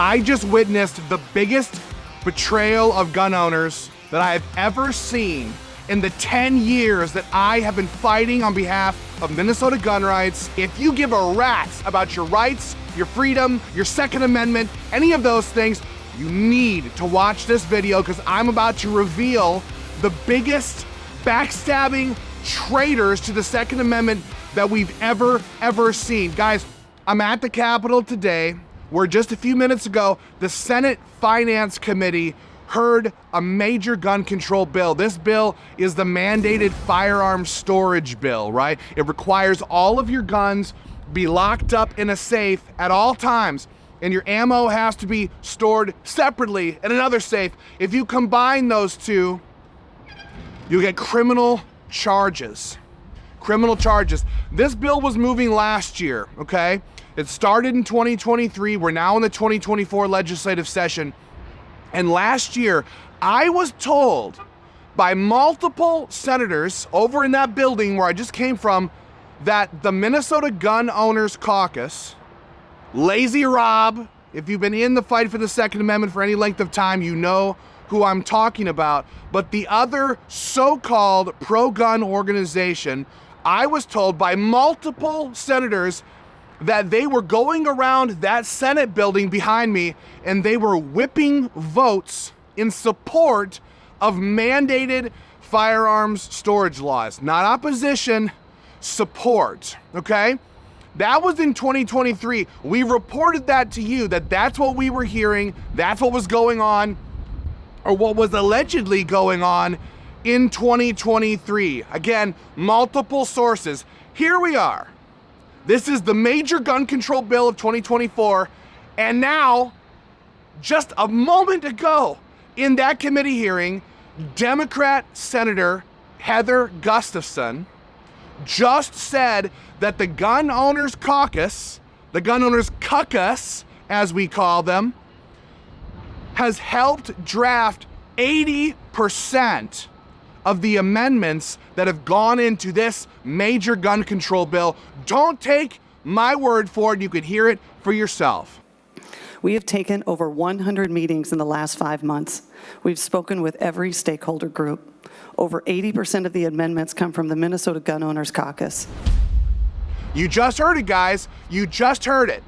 I just witnessed the biggest betrayal of gun owners that I have ever seen in the 10 years that I have been fighting on behalf of Minnesota gun rights. If you give a rat's about your rights, your freedom, your Second Amendment, any of those things, you need to watch this video because I'm about to reveal the biggest backstabbing traitors to the Second Amendment that we've ever seen. Guys, I'm at the Capitol today where just a few minutes ago, the Senate Finance Committee heard a major gun control bill. This bill is the mandated firearms storage bill, right? It requires all of your guns be locked up in a safe at all times, and your ammo has to be stored separately in another safe. If you combine those two, you get criminal charges. Criminal charges. This bill was moving last year, okay? It started in 2023. We're now in the 2024 legislative session. And last year, I was told by multiple senators over in that building where I just came from that the Minnesota Gun Owners Caucus, Lazy Rob, if you've been in the fight for the Second Amendment for any length of time, you know who I'm talking about. But the other so-called pro-gun organization, I was told by multiple senators that they were going around that Senate building behind me and they were whipping votes in support of mandated firearms storage laws. Not opposition, support, okay? That was in 2023. We reported that to you, that's what we were hearing, that's what was going on, or what was allegedly going on in 2023. Again, multiple sources. Here we are. This is the major gun control bill of 2024, and now, just a moment ago, in that committee hearing, Democrat Senator Heather Gustafson just said that the Gun Owners Caucus, the Gun Owners Caucus, as we call them, has helped draft 80% of the amendments that have gone into this major gun control bill. Don't take my word for it. You could hear it for yourself. We have taken over 100 meetings in the last 5 months. We've spoken with every stakeholder group. Over 80% of the amendments come from the Minnesota Gun Owners Caucus. You just heard it, guys. You just heard it.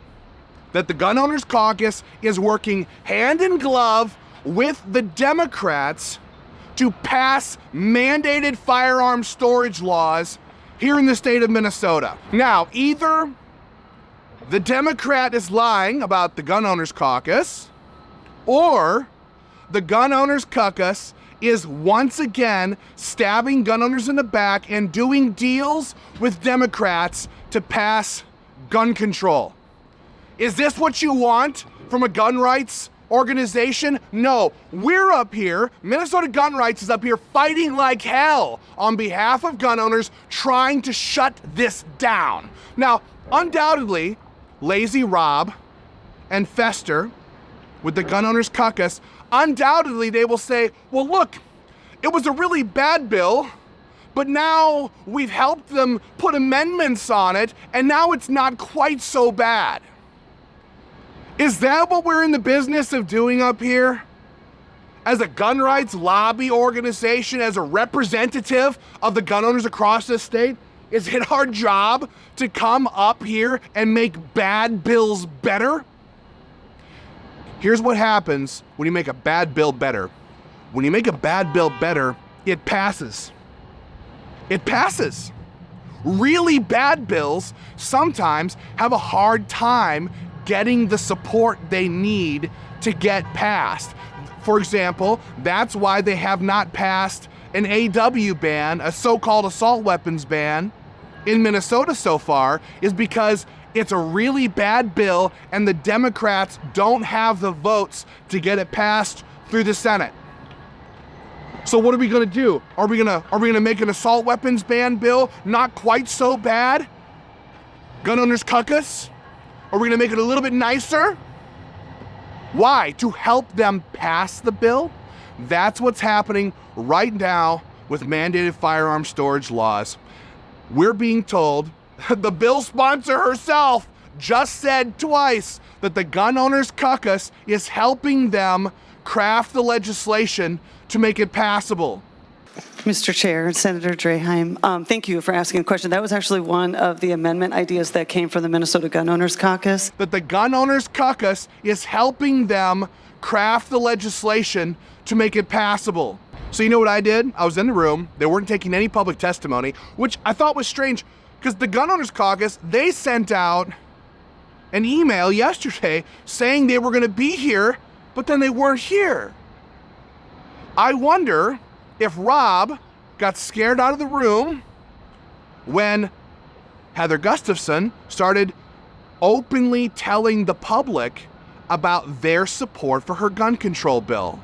That the Gun Owners Caucus is working hand in glove with the Democrats to pass mandated firearm storage laws here in the state of Minnesota. Now, either the Democrat is lying about the Gun Owners Caucus, or the Gun Owners Caucus is once again stabbing gun owners in the back and doing deals with Democrats to pass gun control. Is this what you want from a gun rights organization? No, we're up here, Minnesota Gun Rights is up here fighting like hell on behalf of gun owners, trying to shut this down. Now, undoubtedly, Lazy Rob and Fester with the Gun Owners Caucus, undoubtedly they will say, well, look, it was a really bad bill, but now we've helped them put amendments on it, and now it's not quite so bad. Is that what we're in the business of doing up here? As a gun rights lobby organization, as a representative of the gun owners across this state, is it our job to come up here and make bad bills better? Here's what happens when you make a bad bill better. When you make a bad bill better, it passes. It passes. Really bad bills sometimes have a hard time getting the support they need to get passed. For example, that's why they have not passed an AW ban, a so-called assault weapons ban, in Minnesota so far, is because it's a really bad bill and the Democrats don't have the votes to get it passed through the Senate. So what are we gonna do? Are we gonna make an assault weapons ban bill not quite so bad? Gun Owners Caucus? Are we gonna make it a little bit nicer? Why? To help them pass the bill? That's what's happening right now with mandated firearm storage laws. We're being told, the bill sponsor herself, just said twice that the Gun Owners Caucus is helping them craft the legislation to make it passable. Mr. Chair, Senator Draheim, thank you for asking a question. That was actually one of the amendment ideas that came from the Minnesota Gun Owners Caucus. That the Gun Owners Caucus is helping them craft the legislation to make it passable. So you know what I did? I was in the room. They weren't taking any public testimony, which I thought was strange because the Gun Owners Caucus, they sent out an email yesterday saying they were going to be here, but then they weren't here. I wonder if Rob got scared out of the room when Heather Gustafson started openly telling the public about their support for her gun control bill.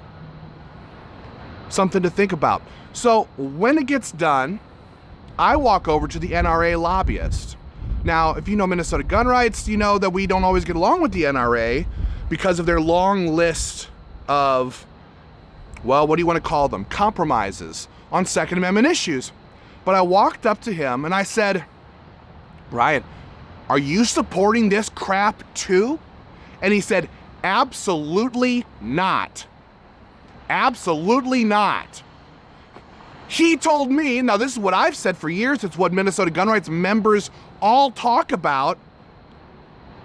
Something to think about. So when it gets done, I walk over to the NRA lobbyist. Now, if you know Minnesota gun rights, you know that we don't always get along with the NRA because of their long list of, well, what do you want to call them? Compromises on Second Amendment issues. But I walked up to him and I said, Brian, are you supporting this crap too? And he said, absolutely not. Absolutely not. He told me, now this is what I've said for years, it's what Minnesota gun rights members all talk about.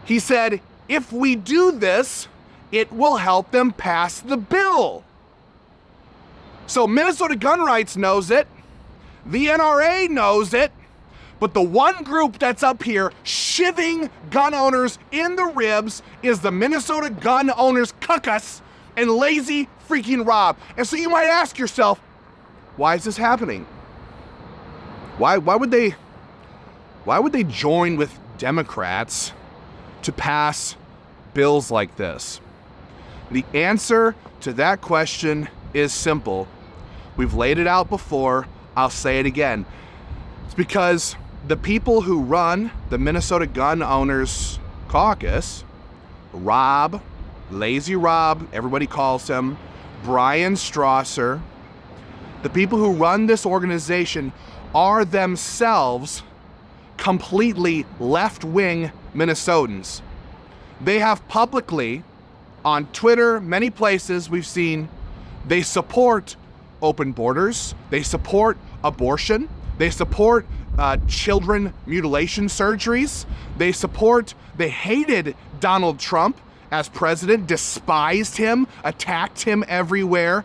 He said, if we do this, it will help them pass the bill. So Minnesota gun rights knows it, the NRA knows it, but the one group that's up here shivving gun owners in the ribs is the Minnesota Gun Owners Caucus and lazy freaking Rob. And so you might ask yourself, why is this happening? Why would they join with Democrats to pass bills like this? The answer to that question is simple. We've laid it out before. I'll say it again. It's because the people who run the Minnesota Gun Owners Caucus, Rob, Lazy Rob, everybody calls him, Brian Strasser, the people who run this organization are themselves completely left-wing Minnesotans. They have publicly, on Twitter, many places we've seen, they support open borders, they support abortion, they support children mutilation surgeries, they hated Donald Trump as president, despised him, attacked him everywhere.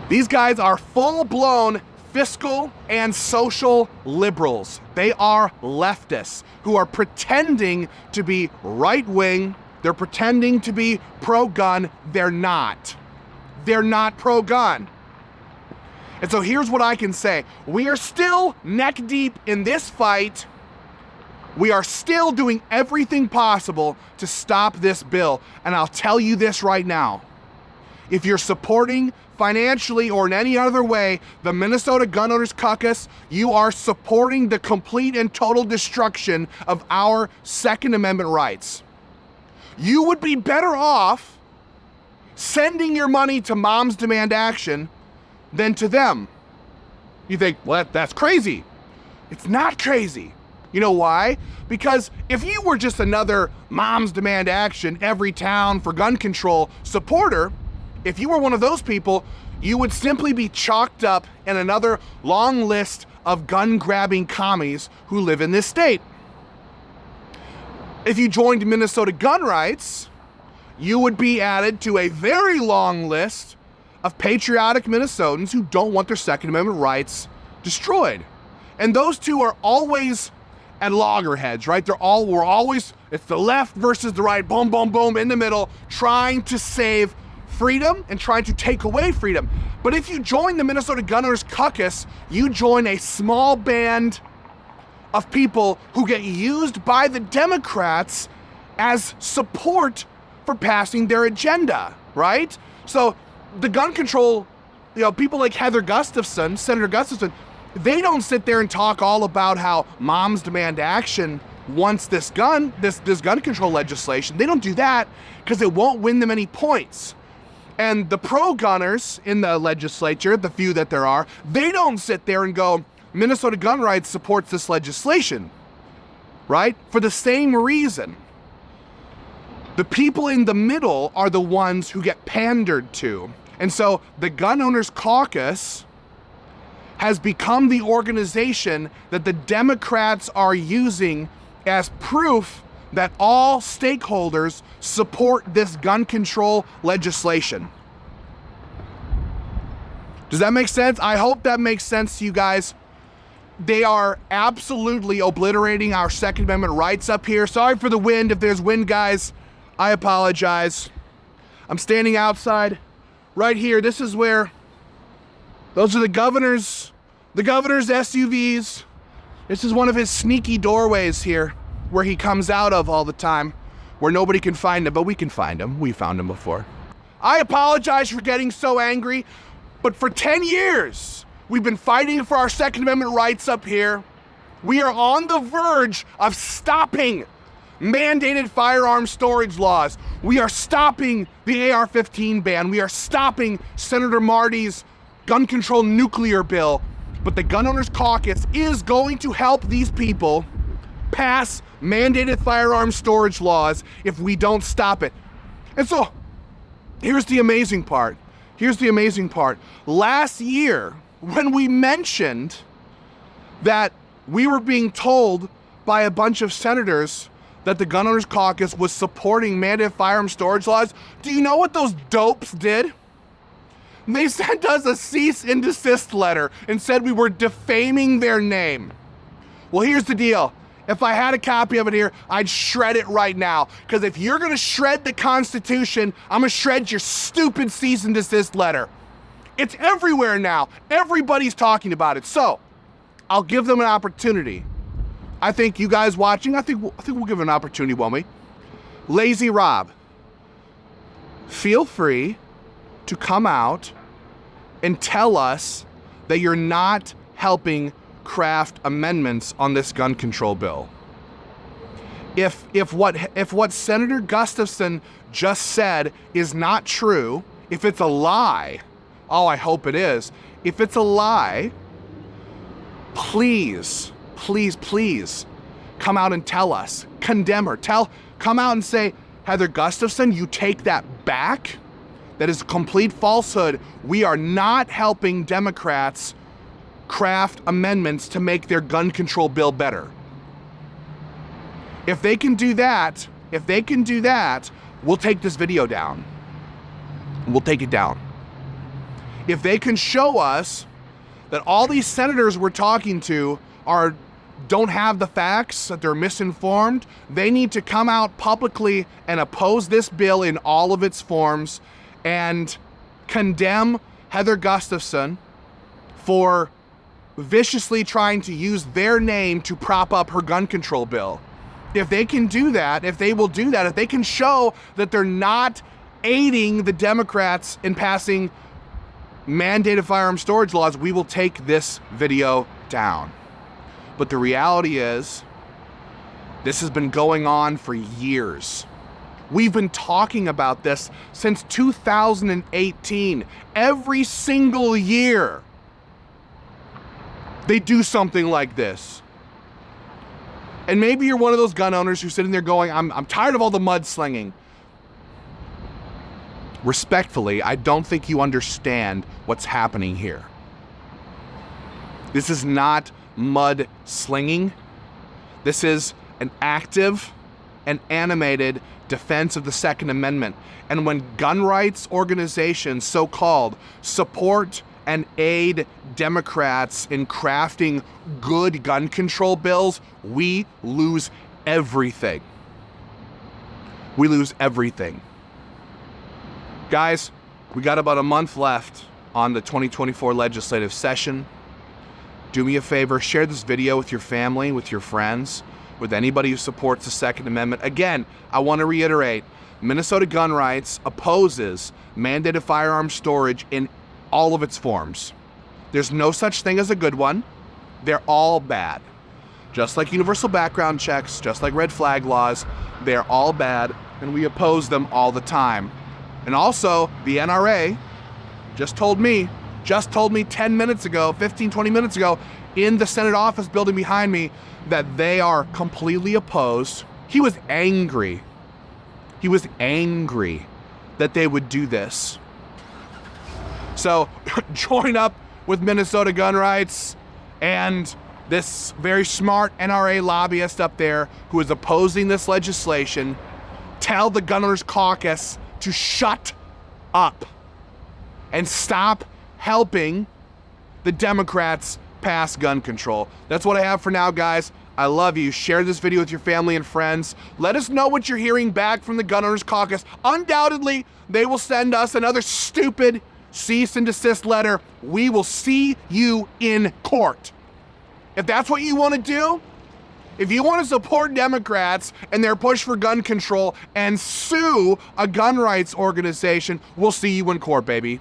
These guys are full-blown fiscal and social liberals. They are leftists who are pretending to be right-wing. They're pretending to be pro-gun. They're not. They're not pro-gun. And so here's what I can say. We are still neck-deep in this fight. We are still doing everything possible to stop this bill. And I'll tell you this right now. If you're supporting financially or in any other way the Minnesota Gun Owners Caucus, you are supporting the complete and total destruction of our Second Amendment rights. You would be better off sending your money to Moms Demand Action than to them. You think, well, that's crazy. It's not crazy. You know why? Because if you were just another Moms Demand Action, every town for gun control supporter, if you were one of those people, you would simply be chalked up in another long list of gun-grabbing commies who live in this state. If you joined Minnesota Gun Rights, you would be added to a very long list of patriotic Minnesotans who don't want their Second Amendment rights destroyed. And those two are always at loggerheads, right? We're always, it's the left versus the right, boom, boom, boom, in the middle, trying to save freedom and trying to take away freedom. But if you join the Minnesota Gun Owners Caucus, you join a small band of people who get used by the Democrats as support for passing their agenda, right? So the gun control, people like Heather Gustafson, Senator Gustafson, they don't sit there and talk all about how Moms Demand Action wants this gun control legislation. They don't do that because it won't win them any points. And the pro-gunners in the legislature, the few that there are, they don't sit there and go, Minnesota Gun Rights supports this legislation, right? For the same reason. The people in the middle are the ones who get pandered to. And so the Gun Owners Caucus has become the organization that the Democrats are using as proof that all stakeholders support this gun control legislation. Does that make sense? I hope that makes sense to you guys. They are absolutely obliterating our Second Amendment rights up here. Sorry for the wind. If there's wind, guys, I apologize. I'm standing outside right here. This is where, those are the governor's SUVs. This is one of his sneaky doorways here where he comes out of all the time, where nobody can find him, but we can find him. We found him before. I apologize for getting so angry, but for 10 years, we've been fighting for our Second Amendment rights up here. We are on the verge of stopping mandated firearm storage laws. We are stopping the AR-15 ban. We are stopping Senator Marty's gun control nuclear bill. But the Gun Owners Caucus is going to help these people pass mandated firearm storage laws if we don't stop it. And so, here's the amazing part. Last year, when we mentioned that we were being told by a bunch of senators that the Gun Owners Caucus was supporting mandated firearm storage laws, do you know what those dopes did? They sent us a cease and desist letter and said we were defaming their name. Well, here's the deal. If I had a copy of it here, I'd shred it right now. Because if you're gonna shred the Constitution, I'm gonna shred your stupid cease and desist letter. It's everywhere now. Everybody's talking about it. So, I'll give them an opportunity. I think you guys watching, I think we'll give an opportunity, won't we? Lazy Rob, feel free to come out and tell us that you're not helping craft amendments on this gun control bill. If what Senator Gustafson just said is not true, if it's a lie, oh, I hope it is. If it's a lie, please come out and tell us. Condemn her. Come out and say, Heather Gustafson, you take that back. That is a complete falsehood. We are not helping Democrats craft amendments to make their gun control bill better. If they can do that, we'll take this video down. We'll take it down. If they can show us that all these senators we're talking to don't have the facts, that they're misinformed, they need to come out publicly and oppose this bill in all of its forms and condemn Heather Gustafson for viciously trying to use their name to prop up her gun control bill. If they can do that, if they will do that, if they can show that they're not aiding the Democrats in passing mandated firearm storage laws, we will take this video down. But the reality is, this has been going on for years. We've been talking about this since 2018. Every single year, they do something like this. And maybe you're one of those gun owners who's sitting there going, I'm tired of all the mudslinging. Respectfully, I don't think you understand what's happening here. This is not mudslinging. This is an active and animated defense of the Second Amendment. And when gun rights organizations, so-called, support and aid Democrats in crafting good gun control bills, we lose everything. We lose everything. Guys, we got about a month left on the 2024 legislative session. Do me a favor, share this video with your family, with your friends, with anybody who supports the Second Amendment. Again, I want to reiterate, Minnesota Gun Rights opposes mandated firearm storage in all of its forms. There's no such thing as a good one. They're all bad. Just like universal background checks, just like red flag laws, they're all bad, and we oppose them all the time. And also, the NRA just told me 10 minutes ago, 15, 20 minutes ago, in the Senate office building behind me, that they are completely opposed. He was angry He was angry that they would do this. So join up with Minnesota Gun Rights and this very smart NRA lobbyist up there who is opposing this legislation. Tell the Gun Owners Caucus to shut up and stop helping the Democrats pass gun control. That's what I have for now, guys. I love you. Share this video with your family and friends. Let us know what you're hearing back from the Gun Owners Caucus. Undoubtedly, they will send us another stupid cease and desist letter. We will see you in court. If that's what you want to do, if you want to support Democrats and their push for gun control and sue a gun rights organization, we'll see you in court, baby.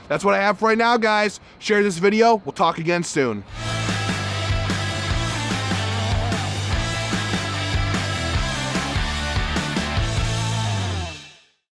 That's what I have for right now, guys. Share this video. We'll talk again soon.